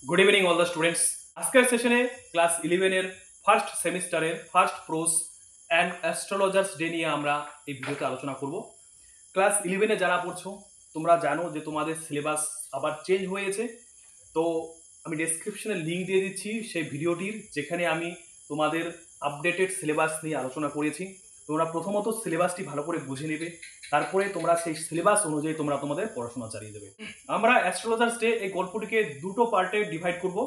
Good evening all the students. আজকের সেশনে class 11 এর ফার্স্ট সেমিস্টারের first prose and astrologer's day নিয়ে আমরা এই ভিডিওতে আলোচনা করব। ক্লাস 11-এ যারা পড়ছো তোমরা জানো যে তোমাদের সিলেবাস আবার চেঞ্জ হয়েছে। তো আমি ডেসক্রিপশনে লিঙ্ক দিয়ে দিচ্ছি সেই ভিডিওটির, যেখানে আমি তোমাদের আপডেটেড সিলেবাস নিয়ে আলোচনা করেছি। তোমরা প্রথমত সিলেবাসটি ভালো করে বুঝে নেবে, তারপরে তোমরা সেই সিলেবাস অনুযায়ী তোমরা তোমাদের পড়াশোনা চালিয়ে দেবে। আমরা অ্যাস্ট্রোলজার্স ডে এই গল্পটিকে দুটো পার্টে ডিভাইড করব।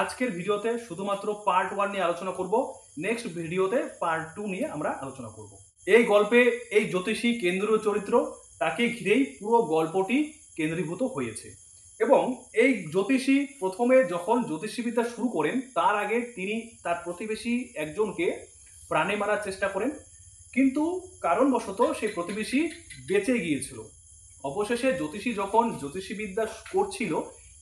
আজকের ভিডিওতে শুধুমাত্র পার্ট 1 নিয়ে আলোচনা করব, নেক্সট ভিডিওতে পার্ট 2 নিয়ে আমরা আলোচনা করব। এই গল্পে এই জ্যোতিষী কেন্দ্রীয় চরিত্র, তাকে ঘিরেই পুরো গল্পটি কেন্দ্রীভূত হয়েছে। এবং এই জ্যোতিষী প্রথমে যখন জ্যোতিষীবিদ্যা শুরু করেন, তার আগে তিনি তার প্রতিবেশী একজনকে প্রাণে মারার চেষ্টা করেন, কিন্তু কারণবশত সেই প্রতিবেশী বেঁচে গিয়েছিল। অবশেষে জ্যোতিষী যখন জ্যোতিষীবিদ্যা করছিল,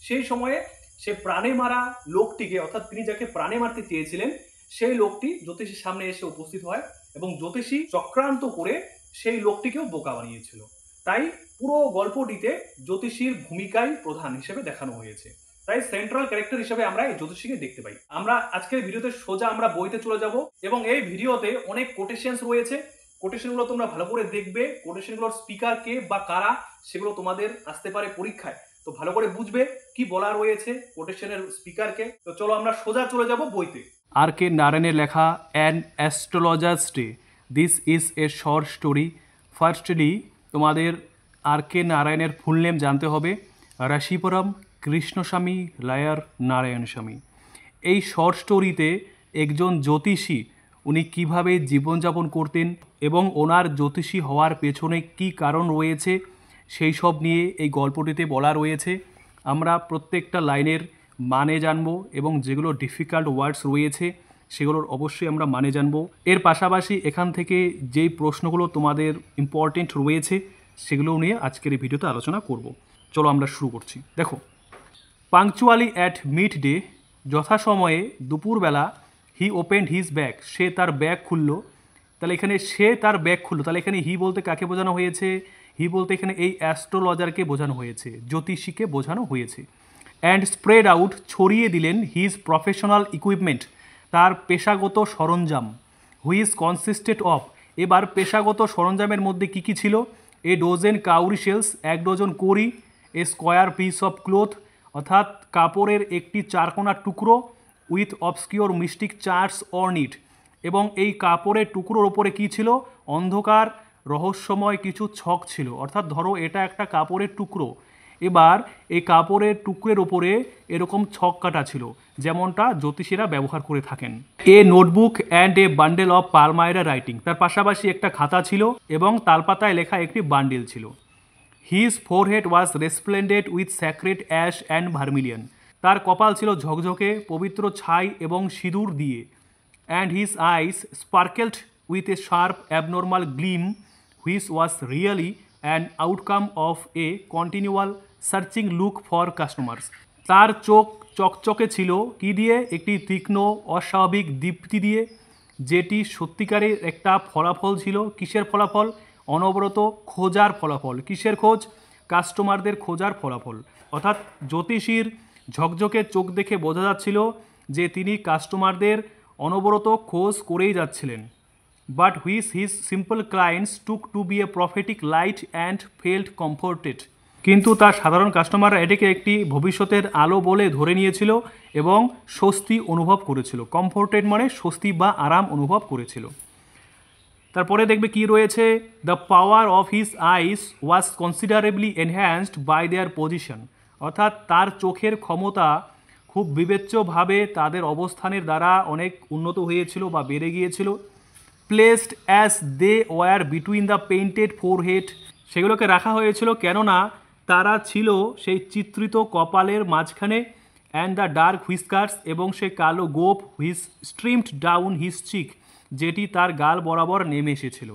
সেই সময়ে সে প্রাণে মারা লোকটিকে, অর্থাৎ তিনি যাকে প্রাণে মারতে চেয়েছিলেন, সেই লোকটি জ্যোতিষীর সামনে এসে উপস্থিত হয় এবং জ্যোতিষী চক্রান্ত করে সেই লোকটিকেও বোকা বানিয়েছিল। তাই পুরো গল্পটিতে জ্যোতিষীর ভূমিকাই প্রধান হিসেবে দেখানো হয়েছে। তাই সেন্ট্রাল ক্যারেক্টার হিসেবে আমরা এই জ্যোতিষীকে দেখতে পাই। আমরা আজকের ভিডিওতে সোজা আমরা বইতে চলে যাব এবং এই ভিডিওতে অনেক কোটেশনস রয়েছে। কোটেশনগুলো তোমরা ভালো করে দেখবে। কোটেশনগুলোর স্পিকার কে বা কারা, সেগুলো তোমাদের আসতে পারে পরীক্ষায়, তো ভালো করে বুঝবে কি বলা রয়েছে কোটেশনের স্পিকারকে। তো চলো আমরা সোজা চলে যাব বইতে। আর কে নারায়ণের লেখা an astrologers day, this is a short story. Firstly তোমাদের আর কে নারায়ণের ফুল নেম জানতে হবে, রাশিপুরম কৃষ্ণস্বামী লায়ার নারায়ণস্বামী। এই শর্ট স্টোরিতে একজন জ্যোতিষী, উনি কিভাবে জীবনযাপন করতেন এবং ওনার জ্যোতিষী হওয়ার পেছনে কি কারণ রয়েছে, সেই সব নিয়ে এই গল্পটিতে বলা রয়েছে। আমরা প্রত্যেকটা লাইনের মানে জানবো এবং যেগুলো ডিফিকাল্ট ওয়ার্ডস রয়েছে সেগুলোর অবশ্যই আমরা মানে জানবো। এর পাশাপাশি এখান থেকে যেই প্রশ্নগুলো তোমাদের ইম্পর্টেন্ট রয়েছে সেগুলো নিয়ে আজকের এই ভিডিওতে আলোচনা করব। চলো আমরা শুরু করছি। দেখো, পাংচুয়ালি অ্যাট মিড ডে, যথাসময়ে দুপুরবেলা, হি ওপেন্ড হিজ ব্যাগ, সে তার ব্যাগ খুললো। তাহলে এখানে সে তার ব্যাগ খুললো, তাহলে এখানে হি বলতে কাকে বোঝানো হয়েছে? হি বলতে এখানে এই অ্যাস্ট্রোলজারকে বোঝানো হয়েছে, জ্যোতিষীকে বোঝানো হয়েছে। অ্যান্ড স্প্রেড আউট, ছড়িয়ে দিলেন, হিজ প্রফেশনাল ইকুইপমেন্ট, তার পেশাগত সরঞ্জাম। হুইজ কনসিস্টেড অফ, এবার পেশাগত সরঞ্জামের মধ্যে কী কী ছিল? এ ডোজেন কাউরি শেলস, 1 ডজন কড়ি। A square piece of cloth, অর্থাৎ কাপড়ের একটি চারকোনা টুকরো। With obscure mystic charts on it, এবং এই কাপড়ের টুকরোর ওপরে কী ছিল? অন্ধকার রহস্যময় কিছু ছক ছিল। অর্থাৎ ধরো এটা একটা কাপড়ের টুকরো, এবার এই কাপড়ের টুকরের ওপরে এরকম ছক কাটা ছিল, যেমনটা জ্যোতিষীরা ব্যবহার করে থাকেন। A notebook and a bundle of palmyra writing, তার পাশাপাশি একটা খাতা ছিল এবং তালপাতায় লেখা একটি বান্ডেল ছিল। His forehead was resplendent with sacred ash and vermilion, তার কপাল ছিল ঝকঝকে পবিত্র ছাই এবং সিঁদুর দিয়ে। And his eyes sparkled with a sharp abnormal gleam, which was really an outcome of a continual searching look for customers, তার চোখ চকচকে ছিল কি দিয়ে? একটি তীক্ষ্ণ অস্বাভাবিক দীপ্তি দিয়ে, যেটি সত্যিকারের একটা ফলাফল ছিল। কিসের ফলাফল? অনবরত খোঁজার ফলাফল। কিসের খোঁজ? কাস্টমারদের খোঁজার ফলাফল। অর্থাৎ জ্যোতিষীর ঝকঝকে চোখ দেখে বোঝা যাচ্ছিল যে তিনি কাস্টমারদের অনবরত খোঁজ করেই যাচ্ছিলেন। But which his simple clients took to be a prophetic light and felt comforted, কিন্তু তার সাধারণ কাস্টমাররা এটিকে একটি ভবিষ্যতের আলো বলে ধরে নিয়েছিল এবং স্বস্তি অনুভব করেছিল। কমফোর্টেড মানে স্বস্তি বা আরাম অনুভব করেছিল। তারপরে দেখবে কি রয়েছে, the power of his eyes was considerably enhanced by their position, অর্থাৎ তার চোখের ক্ষমতা খুব বিবেচ্যভাবে তাদের অবস্থানের দ্বারা অনেক উন্নত হয়েছিল বা বেড়ে গিয়েছিল। Placed as they were between the painted forehead, সেগুলোকে রাখা হয়েছিল কেননা তারা ছিল সেই চিত্রিত কপালের মাঝখানে। অ্যান্ড দ্য ডার্ক হুইস্কার্স, এবং সে কালো গোপ, হুইস স্ট্রিমড ডাউন হিজ চিক, যেটি তার গাল বরাবর নেমে এসেছিল।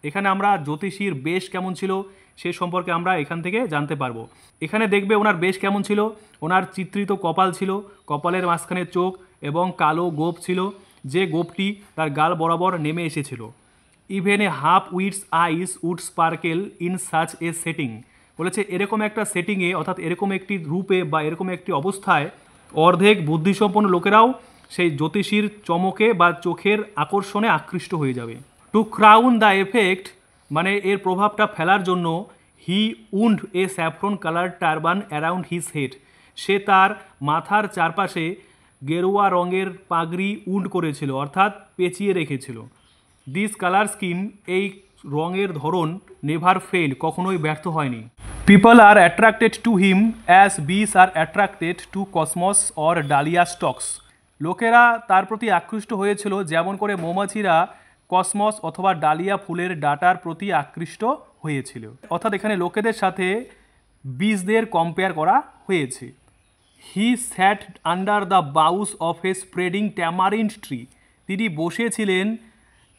এখানে আমরা জ্যোতিষীর বেশ কেমন ছিল সে সম্পর্কে আমরা এখান থেকে জানতে পারবো। এখানে দেখবে ওনার বেশ কেমন ছিল, ওনার চিত্রিত কপাল ছিল, কপালের মাঝখানে চোখ এবং কালো গোপ ছিল, যে গোপটি তার গাল বরাবর নেমে এসেছিল। Even a half wit's eyes would sparkle in such a setting, বলেছে এরকম একটা সেটিংয়ে, অর্থাৎ এরকম একটি রূপে বা এরকম একটি অবস্থায় অর্ধেক বুদ্ধিসম্পন্ন লোকেরাও সেই জ্যোতিষীর চমকে বা চোখের আকর্ষণে আকৃষ্ট হয়ে যাবে। টু ক্রাউন দ্য এফেক্ট মানে এর প্রভাবটা ফেলার জন্য he wound a saffron colour turban around his head, সে তার মাথার চারপাশে গেরুয়া রঙের পাগড়ি উন্ড করেছিল, অর্থাৎ পেঁচিয়ে রেখেছিল। দিস কালার স্কিম, এই রঙের ধরন, নেভার ফেল, কখনোই ব্যর্থ হয়নি। People are attracted to him as bees are attracted to cosmos or dahlia stalks, লোকেরা তার প্রতি আকৃষ্ট হয়েছিল যেমন করে মৌমাছিরা কসমস অথবা ডালিয়া ফুলের ডাটার প্রতি আকৃষ্ট হয়েছিল। অর্থাৎ এখানে লোকেদের সাথে বীজদের কম্পেয়ার করা হয়েছে। He sat under the boughs of a spreading tamarind tree, তিনি বসেছিলেন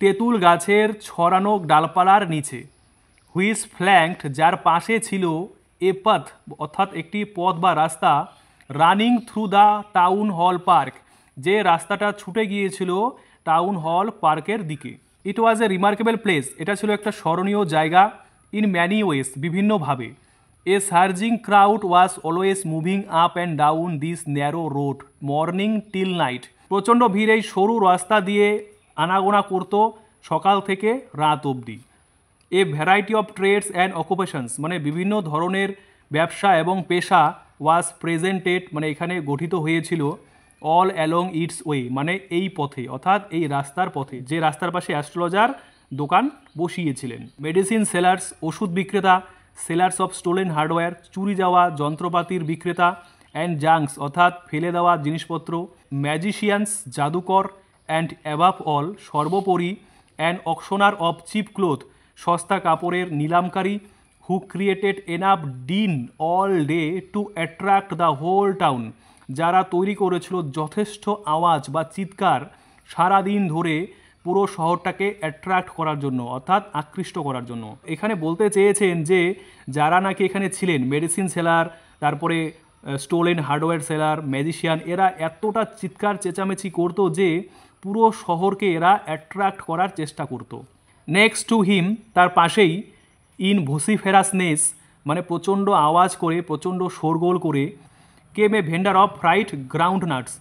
তেঁতুল গাছের ছড়ানো ডালপালার নিচে। হুইচ ফ্ল্যাঙ্কড, যার পাশে ছিল এ পাথ অর্থাৎ একটি পথ বা রাস্তা, running through the town hall park, যে রাস্তাটা ছুটে গিয়েছিল টাউন হল পার্কের দিকে। ইট ওয়াজ এ রিমার্কেবল প্লেস, এটা ছিল একটা স্মরণীয় জায়গা। ইন ম্যানি ওয়েস, বিভিন্নভাবে। A surging crowd was always moving up and down this narrow road morning till night, প্রচণ্ড ভিড় এই সরু রাস্তা দিয়ে আনাগোনা করত সকাল থেকে রাত অবধি। A variety of trades and occupations, মানে বিভিন্ন ধরনের ব্যবসা এবং পেশা, ওয়াজ প্রেজেন্টেড, মানে এখানে গঠিত হয়েছিল, অল অ্যালং ইটস ওয়ে, মানে এই পথে অর্থাৎ এই রাস্তার পথে, যে রাস্তার পাশে অ্যাস্ট্রোলজার দোকান বসিয়েছিলেন। মেডিসিন সেলার্স, ওষুধ বিক্রেতা, সেলার্স অফ স্টোলেন হার্ডওয়্যার, চুরি যাওয়া যন্ত্রপাতির বিক্রেতা, অ্যান্ড জাঙ্কস অর্থাৎ ফেলে দেওয়া জিনিসপত্র, ম্যাজিশিয়ানস জাদুকর, অ্যান্ড অ্যাবাভ অল সর্বোপরি, and auctioneer of cheap cloth সস্তা কাপড়ের নিলামকারী, who created enough din all day to attract the whole town, যারা তৈরি করেছিল যথেষ্ট আওয়াজ বা চিৎকার সারাদিন ধরে পুরো শহরটাকে অ্যাট্রাক্ট করার জন্য অর্থাৎ আকৃষ্ট করার জন্য। এখানে বলতে চেয়েছেন যে যারা নাকি এখানে ছিলেন, মেডিসিন সেলার, তারপরে স্টোলেন হার্ডওয়্যার সেলার, ম্যাজিশিয়ান, এরা এতটা চিৎকার চেঁচামেচি করতো যে পুরো শহরকে এরা অ্যাট্রাক্ট করার চেষ্টা করতো। নেক্সট টু হিম, তার পাশেই, ইন ভোসিফেরাসনেস মানে প্রচণ্ড আওয়াজ করে, প্রচণ্ড শোরগোল করে, came a vendor of fried ground nuts,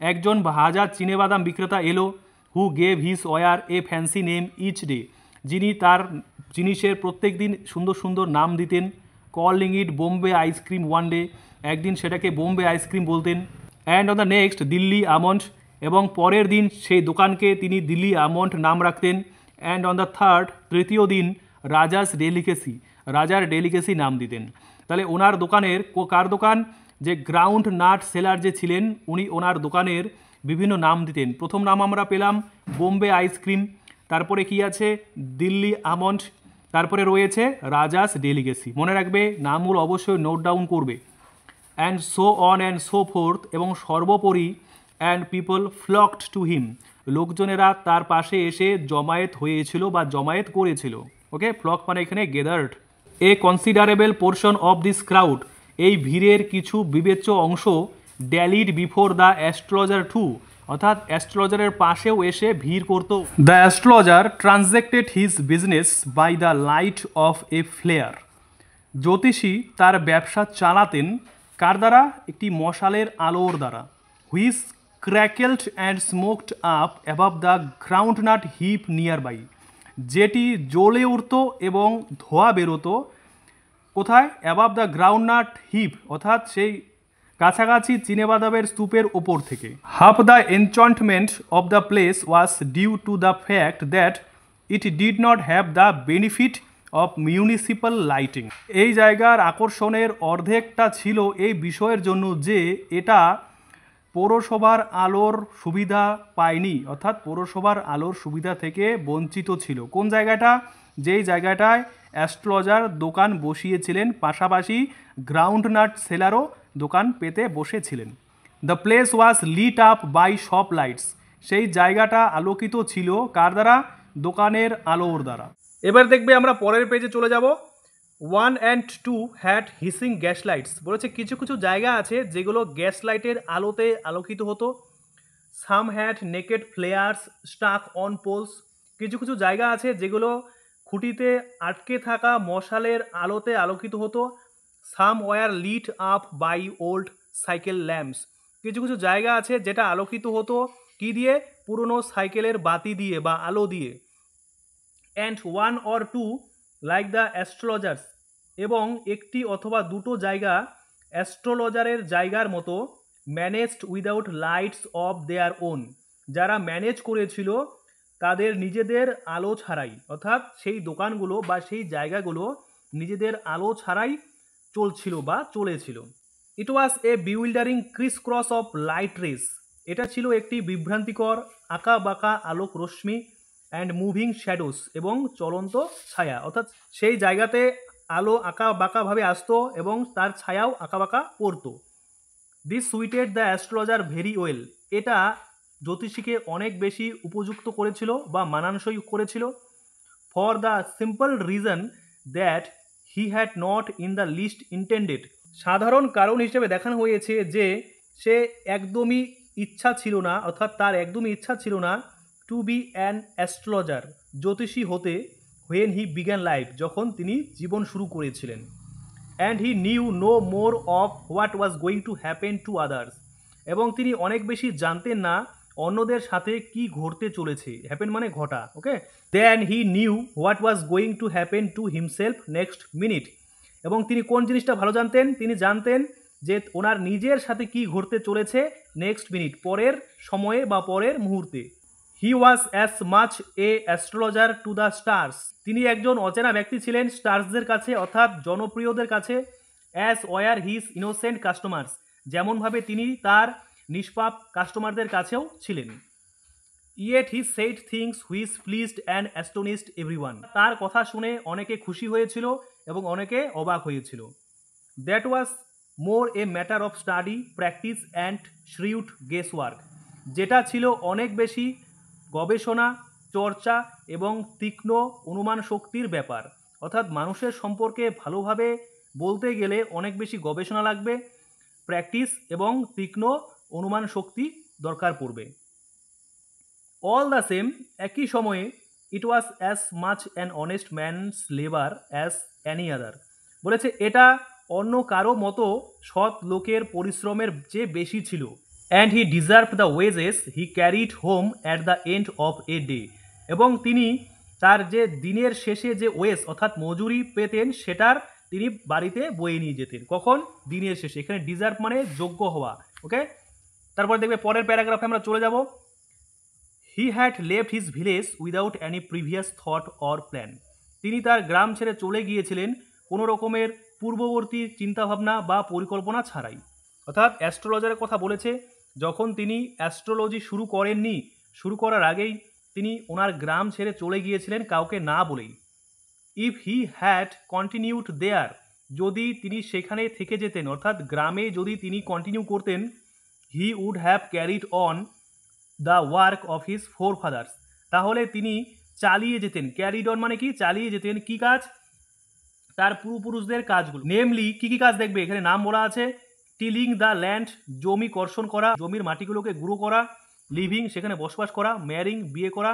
একজন ভাজা চিনেবাদাম বিক্রেতা এলো, who gave his ware a fancy name each day, যিনি তার জিনিসের প্রত্যেক দিন সুন্দর সুন্দর নাম দিতেন। Calling it Bombay ice cream one day, একদিন সেটাকে বোম্বে আইসক্রিম বলতেন। And on the next Delhi almond, এবং পরের দিন সেই দোকানকে তিনি দিল্লি আমন্ড নাম রাখতেন। অ্যান্ড অন দ্য থার্ড, তৃতীয় দিন, রাজাস ডেলিকেসি, রাজার ডেলিকেসি নাম দিতেন। তাহলে ওনার দোকানের, কার দোকান, যে গ্রাউন্ড নাট সেলার যে ছিলেন উনি ওনার দোকানের বিভিন্ন নাম দিতেন। প্রথম নাম আমরা পেলাম বোম্বে আইসক্রিম, তারপরে কি আছে দিল্লি আমন্ড, তারপরে রয়েছে রাজাস ডেলিকেসি। মনে রাখবে, নামগুলো অবশ্যই নোট ডাউন করবে। And so on and so fourth, এবং সর্বোপরি, অ্যান্ড পিপল ফ্লকড টু হিম, লোকজনেরা তার পাশে এসে জমায়েত হয়েছিল বা জমায়েত করেছিল। ওকে, ফ্লক মানে এখানে gathered. A considerable portion of this crowd, এই ভিড়ের কিছু বিবেচ্য অংশ, dallied before the astrologer too, অর্থাৎ অ্যাস্ট্রোলজারের পাশেও এসে ভিড় করত। The astrologer transacted his business by the light of a flare, জ্যোতিষী তার ব্যবসা চালাতেন কার দ্বারা, একটি মশালের আলোর দ্বারা। Which crackled and smoked up above the groundnut heap nearby, যেটি জ্বলে উঠত এবং ধোঁয়া বেরোতো কোথায়, অ্যাবাভ দ্য গ্রাউন্ডনাট হিপ অর্থাৎ সেই কাছাকাছি চিনেবাদামের স্তূপের ওপর থেকে। Half the enchantment of the place was due to the fact that it did not have the benefit of municipal lighting, এই জায়গার আকর্ষণের অর্ধেকটা ছিল এই বিষয়ের জন্য যে এটা পৌরসভার আলোর সুবিধা পায়নি, অর্থাৎ পৌরসভার আলোর সুবিধা থেকে বঞ্চিত ছিল। কোন জায়গাটা, যেই জায়গাটায় অ্যাস্ট্রোলজার দোকান বসিয়েছিলেন, পাশাপাশি গ্রাউন্ড নাট সেলারও দোকান পেতে বসেছিলেন। The place was lit up by shop lights, সেই জায়গাটা আলোকিত ছিল কার দ্বারা, দোকানের আলোর দ্বারা। এবার দেখবে আমরা পরের পেজে চলে যাব। 1 and 2 had hissing gas lights, বলেছে কিছু কিছু জায়গা আছে যেগুলো গ্যাস লাইটের আলোতে আলোকিত হতো। Some had naked flares stuck on poles, কিছু কিছু জায়গা আছে যেগুলো খুঁটিতে আটকে থাকা মশালের আলোতে আলোকিত হতো। Some were lit up by old cycle lamps, কিছু কিছু জায়গা আছে যেটা আলোকিত হতো কি দিয়ে, পুরনো সাইকেলের বাতি দিয়ে বা আলো দিয়ে। And one or to like the astrologers, এবং একটি অথবা দুটো জায়গা অ্যাস্ট্রোলজারের জায়গার মতো managed without lights of their own, যারা ম্যানেজ করেছিল তাদের নিজেদের আলো ছাড়াই, অর্থাৎ সেই দোকানগুলো বা সেই জায়গাগুলো নিজেদের আলো ছাড়াই চলছিল বা চলেছিল। It was a bewildering crisscross of light rays, এটা ছিল একটি বিভ্রান্তিকর আঁকা বাঁকা আলোক রশ্মি অ্যান্ড মুভিং শ্যাডোস, এবং চলন্ত ছায়া, অর্থাৎ সেই জায়গাতে আলো আঁকা বাঁকাভাবে আসতো এবং তার ছায়াও আঁকা বাঁকা পড়তো। This suited the astrologer very well, এটা জ্যোতিষীকে অনেক বেশি উপযুক্ত করেছিল বা মানানসই করেছিল। For the simple reason that he had not in the list intended, সাধারণ কারণ হিসেবে দেখানো হয়েছে যে সে একদমই ইচ্ছা ছিল না, অর্থাৎ তার একদমই ইচ্ছা ছিল না টু বি অ্যান অ্যাস্ট্রোলজার, জ্যোতিষী হতে, হোয়েন হি বিগ্যান লাইফ, যখন তিনি জীবন শুরু করেছিলেন। And he knew no more of what was going to happen to others, এবং তিনি অনেক বেশি জানতেন না অন্যদের সাথে কি ঘটতে চলেছে, হ্যাপেন মানে ঘটা, okay. Then he knew what was going to happen to himself next minute, এবং তিনি কোন জিনিসটা ভালো জানতেন, তিনি জানতেন যে ওনার নিজের সাথে কি ঘটতে চলেছে নেক্সট মিনিট, পরের সময়ে বা পরের মুহূর্তে। He was as much a astrologer to the stars, তিনি একজন অচেনা ব্যক্তি ছিলেন স্টার্সদের কাছে, অর্থাৎ জনপ্রিয়দের কাছে। As were his innocent customers, যেমনভাবে তিনি তার নিষ্পাপ কাস্টমারদের কাছেও ছিলেন। Yet he said things which pleased and astonished everyone, তার কথা শুনে অনেকে খুশি হয়েছিল এবং অনেকে অবাক হয়েছিল। That was more a matter of study, practice and shrewd guesswork, যেটা ছিল অনেক বেশি গবেষণা, চর্চা এবং তীক্ষ্ণ অনুমান শক্তির ব্যাপার, অর্থাৎ মানুষের সম্পর্কে ভালোভাবে বলতে গেলে অনেক বেশি গবেষণা লাগবে, প্র্যাকটিস এবং তীক্ষ্ণ অনুমান শক্তি দরকার পড়বে। অল দ্য সেম, একই সময়ে it was as much an honest man's labour as any other, বলেছে এটা অন্য কারো মতো সৎ লোকের পরিশ্রমের চেয়ে বেশি ছিল। And he deserve the wages he carried home at the end of a day, এবং তিনি তার যে দিনের শেষে যে ওয়েস অর্থাৎ মজুরি পেতেন সেটার তিনি বাড়িতে বয়ে নিয়ে যেতেন, কখন, দিনের শেষে। এখানে ডিজার্ভ মানে যোগ্য হওয়া, ওকে। তারপর দেখবে পরের প্যারাগ্রাফে আমরা চলে যাব। He had left his village without Annie previous thought or plan, তিনি তার গ্রাম ছেড়ে চলে গিয়েছিলেন কোনো রকমের পূর্ববর্তী চিন্তাভাবনা বা পরিকল্পনা ছাড়াই। অর্থাৎ অ্যাস্ট্রোলজারের কথা বলেছে, যখন তিনি অ্যাস্ট্রোলজি শুরু করেননি, শুরু করার আগেই তিনি ওনার গ্রাম ছেড়ে চলে গিয়েছিলেন কাউকে না বলেই। ইফ হি হ্যাড কন্টিনিউড দেয়ার, যদি তিনি সেখানে থেকে যেতেন, অর্থাৎ গ্রামে যদি তিনি কন্টিনিউ করতেন, he would have carried on the work of his forefathers, তাহলে তিনি চালিয়ে যেতেন, ক্যারিড অন মানে কি, চালিয়ে যেতেন কি কাজ, তার পূর্বপুরুষদের কাজগুলো। নেমলি কি কি কাজ দেখবে, এখানে নাম বলা আছে। টিলিং দ্য ল্যান্ড, জমি কর্ষণ করা, জমির মাটিগুলোকে গুঁড়ো করা। লিভিং, সেখানে বসবাস করা। ম্যারিং, বিয়ে করা।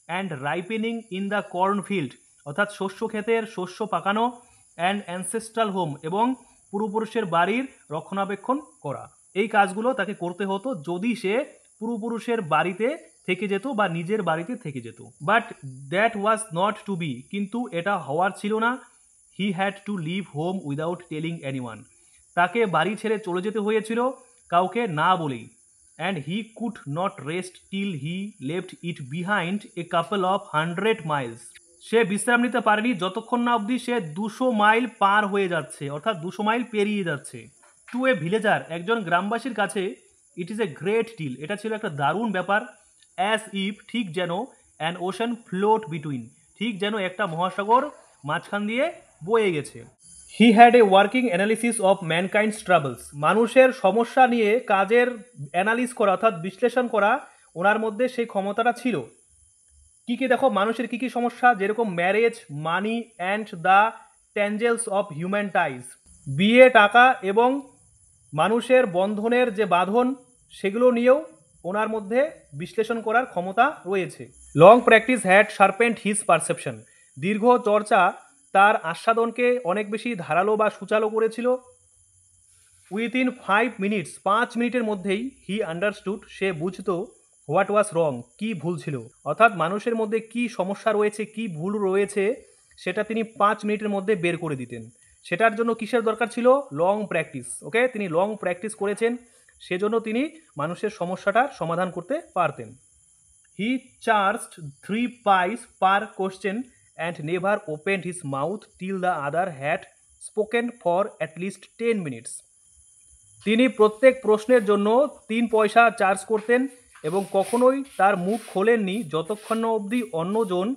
অ্যান্ড রাইপেনিং ইন দ্য কর্নফিল্ড, অর্থাৎ শস্য ক্ষেতের শস্য পাকানো। অ্যান্ড অ্যানসেস্ট্রাল হোম, এবং পূর্বপুরুষের বাড়ির রক্ষণাবেক্ষণ করা। এই কাজগুলো তাকে করতে হতো যদি সে পূর্বপুরুষের বাড়িতে থেকে যেত বা নিজের বাড়িতে থেকে যেত। But that was not to be, কিন্তু এটা হওয়ার ছিল না। He had to leave home without telling anyone, তাকে বাড়ি ছেড়ে চলে যেতে হয়েছিল কাউকে না বলেই। And he could not rest till he left it behind a couple of 100 miles, সে বিশ্রাম নিতে পারেনি যতক্ষণ না অবধি সে 200 মাইল পার হয়ে যাচ্ছে, অর্থাৎ 200 মাইল পেরিয়ে যাচ্ছে। টু এ ভিলেজার, একজন গ্রামবাসীর কাছে, it is a great deal, এটা ছিল একটা দারুণ ব্যাপার। অ্যাজ ইফ, ঠিক যেন, অ্যান ওশান ফ্লোট বিটুইন, ঠিক যেন একটা মহাসাগর মাঝখান দিয়ে বয়ে গেছে। He had a working analysis of ম্যানকাইন্ডস travels, মানুষের সমস্যা নিয়ে কাজের অ্যানালিস করা অর্থাৎ বিশ্লেষণ করা ওনার মধ্যে সেই ক্ষমতাটা ছিল। কী কী দেখো, মানুষের কী কী সমস্যা, যেরকম marriage, money and the tangles of human ties, বিয়ে, টাকা এবং মানুষের বন্ধনের যে বাঁধন সেগুলো নিয়েও ওনার মধ্যে বিশ্লেষণ করার ক্ষমতা রয়েছে। Long practice had sharpened his perception, দীর্ঘ চর্চা তার আস্বাদনকে অনেক বেশি ধারালো বা সূচালো করেছিল। উইথিন 5 মিনিটস, 5 মিনিটের মধ্যেই হি আন্ডারস্টুড, সে বুঝতো হোয়াট ওয়াজ রং, কি ভুল ছিল, অর্থাৎ মানুষের মধ্যে কি সমস্যা রয়েছে, কি ভুল রয়েছে, সেটা তিনি 5 মিনিটের মধ্যে বের করে দিতেন। সেটার জন্য কিসের দরকার ছিল? Long practice. ওকে, তিনি লং প্র্যাকটিস করেছেন, সেজন্য তিনি মানুষের সমস্যাটার সমাধান করতে পারতেন। হি charged 3 pies per question and never opened his mouth till the other had spoken for at least 10 minutes. তিনি প্রত্যেক প্রশ্নের জন্য 3 পয়সা চার্জ করতেন এবং কখনোই তার মুখ খোলেননি যতক্ষণ না অবধি অন্যজন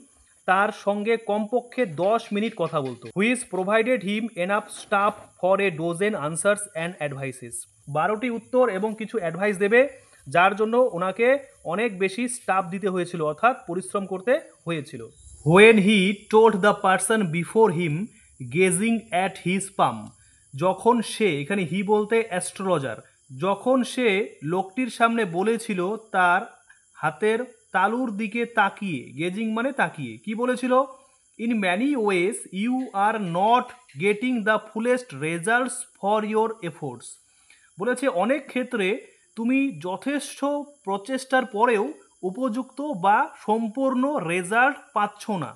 তার সঙ্গে কমপক্ষে 10 মিনিট কথা বলতো। Which provided him enough stuff for a dozen answers and advices. 12টি উত্তর এবং কিছু অ্যাডভাইস দেবে, যার জন্য ওনাকে অনেক বেশি স্টাফ দিতে হয়েছিল, অর্থাৎ পরিশ্রম করতে হয়েছিল। When he told the person before him gazing at his palm, যখন সে, এখানে হি বলতে অ্যাস্ট্রোলজার, যখন সে লোকটির সামনে বলেছিল তার হাতের তালুর দিকে তাকিয়ে, গেজিং মানে তাকিয়ে, কি বলেছিল? In many ways you are not getting the fullest results for your efforts. বলেছে অনেক ক্ষেত্রে তুমি যথেষ্ট প্রচেষ্টার পরেও উপযুক্ত বা সম্পূর্ণ রেজাল্ট পাচ্ছ না।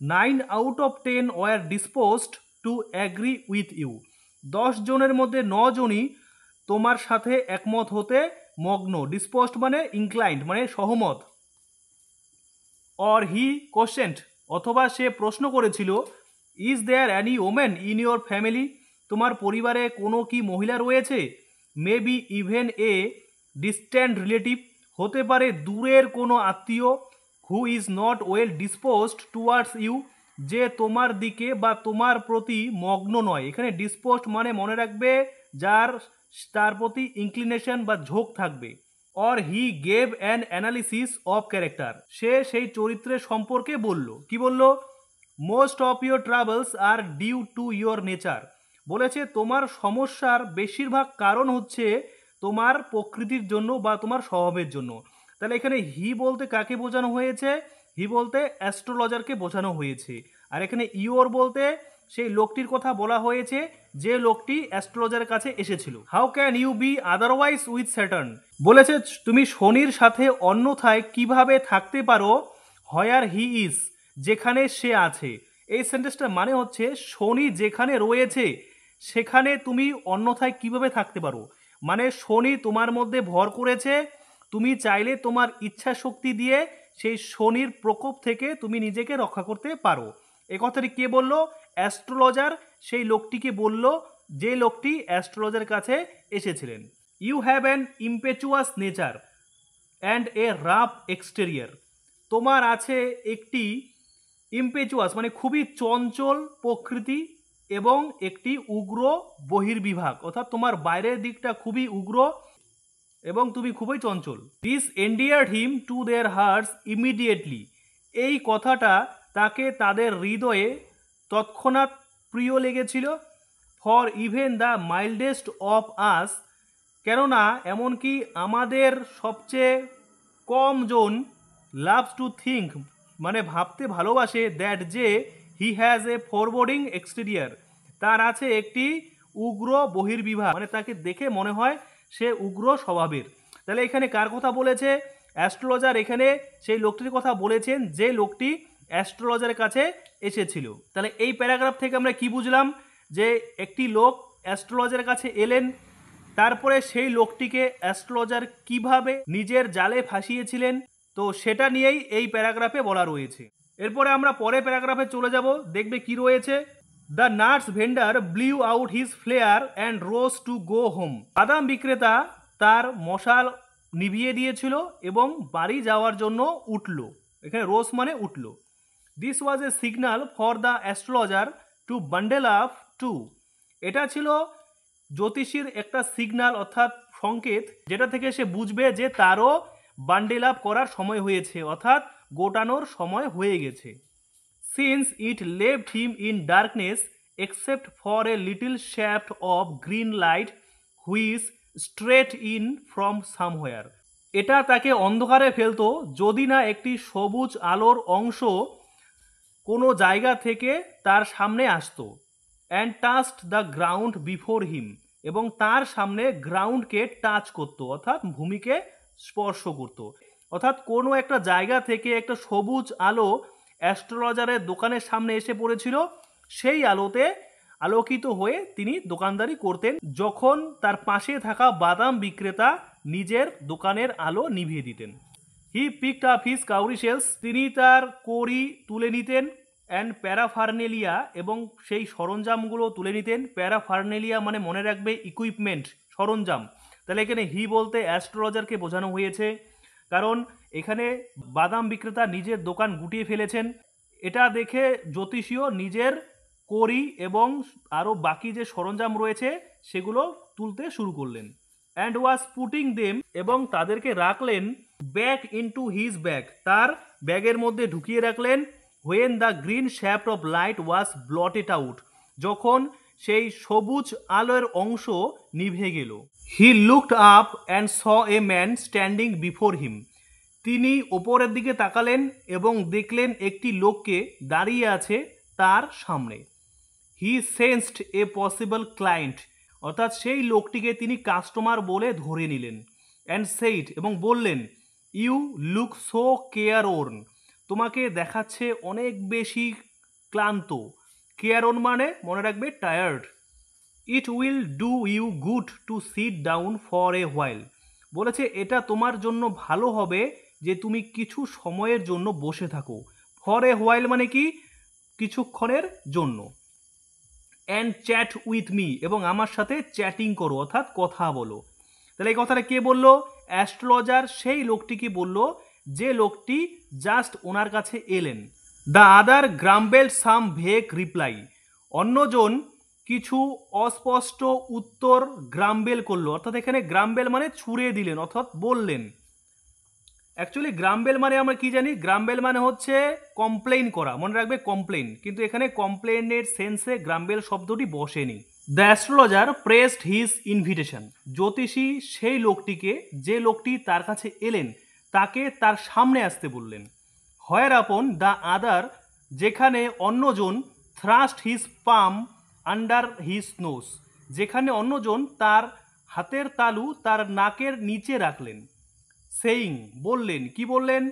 9 out of 10 were disposed to agree with you. 10 জনের মধ্যে 9 জনই তোমার সাথে একমত হতে মগ্ন। ডিসপোজড মানে ইনক্লাইন্ড, মানে সহমত। অর হি কোশ্চেন্ড, অথবা সে প্রশ্ন করেছিল, is there any woman in your family, তোমার পরিবারে কোনো কি মহিলা রয়েছে? Maybe even a distant relative, হতে পারে দূরের কোনো আত্মীয়। Who is not well disposed towards you, যে তোমার দিকে বা তোমার প্রতি মগ্ন নয়। এখানে ডিসপোজড মানে মনে রাখবে যার, তার প্রতি ইনক্লিনেশন বা ঝোঁক থাকবে। Or he gave an analysis of character, সে সেই চরিত্রের সম্পর্কে বলল। কি বলল? Most of your travels are due to your nature, বলেছে তোমার সমস্যার বেশিরভাগ কারণ হচ্ছে তোমার প্রকৃতির জন্য বা তোমার স্বভাবের জন্য। তাহলে এখানে হি বলতে কাকে বোঝানো হয়েছে? হি বলতে অ্যাস্ট্রোলজারকে বোঝানো হয়েছে। আর এখানে ইয়োর বলতে সেই লোকটির কথা বলা হয়েছে যে লোকটি অ্যাস্ট্রোলজারের কাছে এসেছিল। How can you be otherwise with Saturn, বলেছে তুমি শনির সাথে অন্যথায় কিভাবে থাকতে পারো? হোয়ার হি ইজ, যেখানে সে আছে। এই সেন্টেন্সটার মানে হচ্ছে শনি যেখানে রয়েছে সেখানে তুমি অন্যথায় কিভাবে থাকতে পারো। মানে শনি তোমার মধ্যে ভর করেছে, তুমি চাইলে তোমার ইচ্ছা শক্তি দিয়ে সেই শনির প্রকোপ থেকে তুমি নিজেকে রক্ষা করতে পারো। এ কথাটি কে বলল? অ্যাস্ট্রোলজার সেই লোকটিকে বলল, যে লোকটি অ্যাস্ট্রোলজার কাছে এসেছিলেন। You have an impetuous nature and a rough exterior, তোমার আছে একটি ইম্পেচুয়াস মানে খুবই চঞ্চল প্রকৃতি এবং একটি উগ্র বহির্বিভাগ, অর্থাৎ তোমার বাইরের দিকটা খুবই উগ্র এবং তুমি খুবই চঞ্চল। This endeared him to their hearts immediately, এই কথাটা তাকে তাদের হৃদয়ে তৎক্ষণাৎ প্রিয় লেগেছিল। For even the mildest of us, কেননা এমনকি আমাদের সবচেয়ে কম জন লাভস টু থিঙ্ক মানে ভাবতে ভালোবাসে, দ্যাট যে হি হ্যাজ এ ফরবোর্ডিং এক্সটেরিয়ার, তার আছে একটি উগ্র বহির্বিভাগ, মানে তাকে দেখে মনে হয় সে উগ্র স্বভাবের। তাহলে এখানে কার কথা বলেছে? অ্যাস্ট্রোলজার এখানে সেই লোকটির কথা বলেছেন যে লোকটি অ্যাস্ট্রোলজারের কাছে এসেছিল। তাহলে এই প্যারাগ্রাফ থেকে আমরা কি বুঝলাম? যে একটি লোক অ্যাস্ট্রোলজারের কাছে এলেন, তারপরে সেই লোকটিকে অ্যাস্ট্রোলজার কিভাবে নিজের জালে ফাঁসিয়েছিলেন, তো সেটা নিয়েই এই প্যারাগ্রাফে বলা রয়েছে। এরপরে আমরা পরে প্যারাগ্রাফে চলে যাব, দেখবে কি রয়েছে। The nuts vendor blew out his flare and rose to go home, বাদাম বিক্রেতা তার মশাল নিভিয়ে দিয়েছিল এবং বাড়ি যাওয়ার জন্য উঠল। এখানে রোজ মানে উঠল। This was a signal for the astrologer to bundle up too, এটা ছিল জ্যোতিষীর একটা সিগনাল অর্থাৎ সংকেত, যেটা থেকে সে বুঝবে যে তারও বান্ডেল আপ করার সময় হয়েছে, অর্থাৎ গোটানোর সময় হয়ে গেছে। Since it left him in darkness except for a little shaft of green light which straight in from somewhere, এটা তাকে অন্ধকারে ফেলতো যদি না একটি সবুজ আলোর অংশ কোনো জায়গা থেকে তার সামনে আসতো। And touched the ground before him, এবং তার সামনে গ্রাউন্ডকে টাচ করত, অর্থাৎ ভূমিকে স্পর্শ করত। অর্থাৎ কোনো একটা জায়গা থেকে একটা সবুজ আলো অ্যাস্ট্রোলজারের দোকানের সামনে এসে পড়েছিল, সেই আলোতে আলোকিত হয়ে তিনি দোকানদারি করতেন, যখন তার পাশে থাকা বাদাম বিক্রেতা নিজের দোকানের আলো নিভিয়ে দিতেন। হি পিকড আপ হিজ কাউরি শেলস, তিনি তার কড়ি তুলে নিতেন, অ্যান্ড প্যারাফার্নেলিয়া, এবং সেই সরঞ্জামগুলো তুলে নিতেন। প্যারাফার্নেলিয়া মানে মনে রাখবে ইকুইপমেন্ট, সরঞ্জাম। তাহলে এখানে হি বলতে অ্যাস্ট্রোলজারকে বোঝানো হয়েছে, কারণ এখানে বাদাম বিক্রেতা নিজের দোকান গুটিয়ে ফেলেছেন। এটা দেখে জ্যোতিষীও নিজের কড়ি এবং আরও বাকি যে সরঞ্জাম রয়েছে সেগুলো তুলতে শুরু করলেন। অ্যান্ড ওয়াজ পুটিং দেম, এবং তাদেরকে রাখলেন ব্যাক ইনটু হিজ ব্যাগ, তার ব্যাগের মধ্যে ঢুকিয়ে রাখলেন। When the green shaft of light was blotted out, যখন সেই সবুজ আলোর অংশ নিভে গেল। He looked up and saw a man standing before him, তিনি ওপরের দিকে তাকালেন এবং দেখলেন একটি লোককে দাঁড়িয়ে আছে তার সামনে। হি সেন্সড এ পসিবল ক্লায়েন্ট, অর্থাৎ সেই লোকটিকে তিনি কাস্টমার বলে ধরে নিলেন। অ্যান্ড সেইড, এবং বললেন, you look so careworn, তোমাকে দেখাচ্ছে অনেক বেশি ক্লান্ত। কেয়ার ওর্ন মানে মনে রাখবে tired. It will do you good to sit down for a while, বলেছে এটা তোমার জন্য ভালো হবে যে তুমি কিছু সময়ের জন্য বসে থাকো। ফর এ হোয়াইল মানে কি, কিছুক্ষণের জন্য। অ্যান্ড চ্যাট উইথ মি, এবং আমার সাথে চ্যাটিং করো, অর্থাৎ কথা বলো। তাহলে এই কথাটা কে বলল? অ্যাস্ট্রোলজার সেই লোকটিকে বলল যে লোকটি জাস্ট ওনার কাছে এলেন। দ্য আদার গ্রাম্বেল সাম ভেক রিপ্লাই, অন্যজন কিছু অস্পষ্ট উত্তর গ্রাম্বেল করলো, অর্থাৎ এখানে গ্রাম্বেল মানে ছুড়ে দিলেন, অর্থাৎ বললেন। অ্যাকচুয়ালি গ্রাম্বেল মানে আমরা কি জানি? গ্রাম্বেল মানে হচ্ছে কমপ্লেইন করা, মনে রাখবে কমপ্লেইন, কিন্তু এখানে কমপ্লেইনের সেন্সে গ্রাম্বেল শব্দটি বসেনি। The astrologer pressed his invitation, জ্যোতিষী সেই লোকটিকে, যে লোকটি তার কাছে এলেন, তাকে তার সামনে আসতে বললেন। হোয়ার আপন দ্য আদার, যেখানে অন্যজন থ্রাস্ট হিজ পাম আন্ডার হিজ নোজ, যেখানে অন্যজন তার হাতের তালু তার নাকের নিচে রাখলেন। সেইং, বললেন, কি বললেন?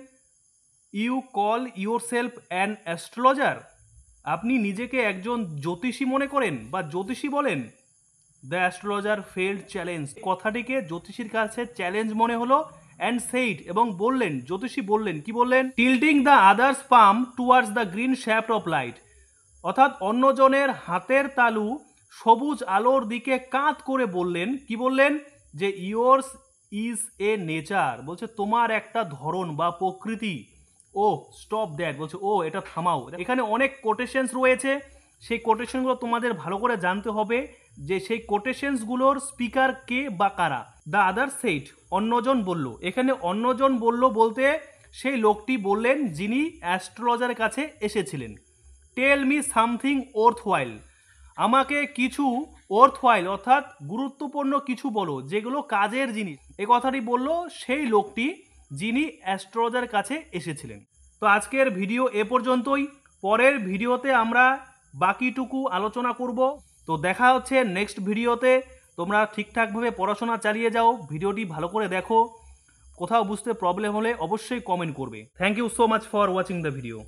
You call yourself an astrologer, আপনি নিজেকে একজন জ্যোতিষী মনে করেন বা জ্যোতিষী বলেন। দ্য অ্যাস্ট্রোলজার ফেল্ড চ্যালেঞ্জ, কথাটিকে জ্যোতিষীর কাছে চ্যালেঞ্জ মনে হলো। অ্যান্ড সেইড, এবং বললেন, জ্যোতিষী বললেন, কি বললেন? Tilting the others palm towards the green shaft of light, অর্থাৎ অন্যজনের হাতের তালু সবুজ আলোর দিকে কাত করে বললেন, কি বললেন? যে ইয়োর্স ইজ এ নেচার, বলছে তোমার একটা ধরন বা প্রকৃতি। ও স্টপ দ্যাট, বলছে ও এটা থামাও। এখানে অনেক কোটেশনস রয়েছে, সেই কোটেশনগুলো তোমাদের ভালো করে জানতে হবে যে সেই কোটেশনসগুলোর স্পিকার কে বা কারা। দ্য আদার সেইড, অন্যজন বলল। এখানে অন্যজন বলল বলতে সেই লোকটি বললেন যিনি অ্যাস্ট্রোলজারের কাছে এসেছিলেন। টেল মি সামথিং ওর্থওয়াইল, আমাকে কিছু ওর্থওয়াইল অর্থাৎ গুরুত্বপূর্ণ কিছু বলো, যেগুলো কাজের জিনিস। এই কথাটি বলল সেই লোকটি যিনি অ্যাস্ট্রোলজারের কাছে এসেছিলেন। তো আজকের ভিডিও এ পর্যন্তই, পরের ভিডিওতে আমরা বাকিটুকু আলোচনা করব। তো দেখা হচ্ছে নেক্সট ভিডিওতে। তোমরা ঠিকঠাকভাবে পড়াশোনা চালিয়ে যাও, ভিডিওটি ভালো করে দেখো, কোথাও বুঝতে প্রবলেম হলে অবশ্যই কমেন্ট করবে। Thank you so much for watching the video.